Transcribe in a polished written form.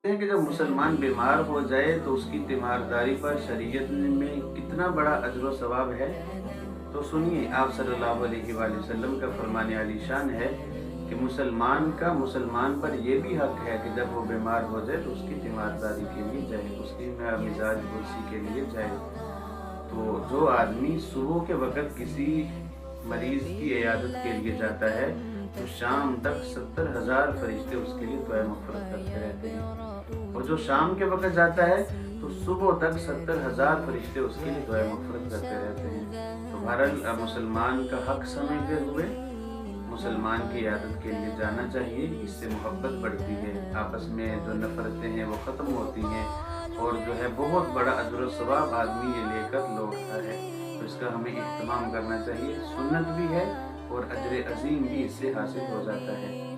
हैं कि जब मुसलमान बीमार हो जाए तो उसकी तीमारदारी पर शरीयत में कितना बड़ा अजर व सवाब है। तो सुनिए, आप सल्लल्लाहु अलैहि वसल्लम का फरमाने आलीशान है कि मुसलमान का मुसलमान पर यह भी हक है कि जब वो बीमार हो जाए तो उसकी तीमारदारी के लिए जाए, उसकी मिजाज कुर्सी के लिए जाए। तो जो आदमी सुबह के वक़्त किसी मरीज़ की इयादत के लिए जाता है, तो शाम तक 70,000 फरिश्ते उसके लिए दुआए मग़फ़िरत करते रहते हैं। और जो शाम के वक़्त जाता है, तो सुबह तक 70,000 फरिश्ते उसके लिए दुआए मग़फ़िरत करते रहते हैं। तो बहरहाल मुसलमान का हक़ समझते हुए मुसलमान की इयादत के लिए जाना चाहिए। इससे मोहब्बत बढ़ती है, आपस में जो नफ़रतें हैं वो ख़त्म होती हैं, और जो है बहुत बड़ा अजर व सवाब आदमी ये लेकर लौटता है। तो इसका हमें इह्तिमाम करना चाहिए, सुन्नत भी है और अजर अज़ीम भी इससे हासिल हो जाता है।